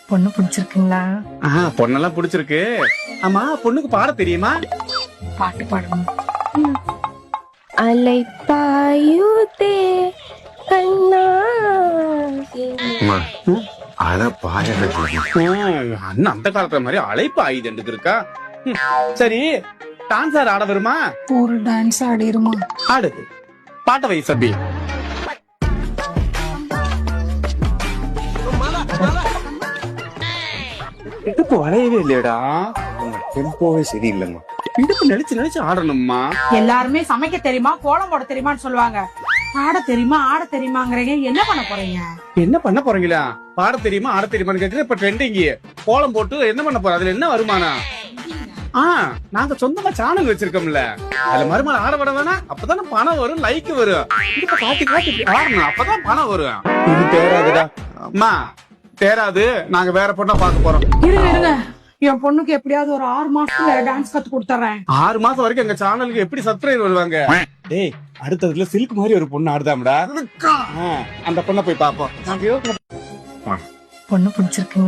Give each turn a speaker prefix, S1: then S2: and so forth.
S1: பொண்ணு பிடிச்சிருக்குங்களா?
S2: பொண்ணெல்லாம் பிடிச்சிருக்கு. ஆமா, பொண்ணுக்கு பாட தெரியுமா?
S1: பாட்டு பாடணும்.
S3: அலைப்பாயுதே கண்ணா
S2: அண்ணன் அந்த காலத்துல மாதிரி அழைப்பு ஆயுதண்டுக்கு இருக்கா. சரி, டான்ஸ் ஆட வருமா?
S1: ஒரு டான்ஸ் ஆடிருமா?
S2: ஆடு, பாட்ட வை சபி. இடுப்பு வளையவே இல்லையடா.
S4: டெம்போவே சரியில்லைம்மா.
S2: இடுப்பு நெளிச்சு ஆடணும்மா.
S5: எல்லாருமே சமைக்க தெரியுமா, கோலம் போட தெரியுமான்னு சொல்லுவாங்க. ஆட தெரியுமா, ஆட தெரியுமாங்கறீங்க. என்ன பண்ண போறீங்க?
S2: என்ன பண்ண போறீங்களா? பாட தெரியுமா, ஆட தெரியுமான்னு கேக்குறது இப்ப ட்ரெண்டிங். கோலம் போட்டு என்ன பண்ண போற? அதுல என்ன வருமானம்? நாங்க சொந்தமா சேனல் வச்சிருக்கோம்ல, அதுல மறுமண ஆட விட வேணா. அப்பதானே பணம் வரும், லைக் வரும். இப்ப காட்டி ஆடணும், அப்பதான் பணம் வரும்.
S4: இது தேராதுடா.
S2: அம்மா தேராது, நாங்க வேற பொண்ணா பாக்க போறோம்.
S5: இருங்க, என் பொண்ணுக்கு எப்படியாவது ஒரு 6 மாசத்துல டான்ஸ் கத்து கொடுத்துறேன்.
S2: 6 மாசம் வரைக்கும் எங்க சேனலுக்கு எப்படி சப்ஸ்கிரைபர் வருவாங்க? டேய், அடுத்ததுல சில்க் மாதிரி ஒரு பொண்ணு ஆடுதாம்டா. அந்த பொண்ணை போய் பாப்போம்.
S1: பொண்ணு பிடிச்சிருக்குங்களா?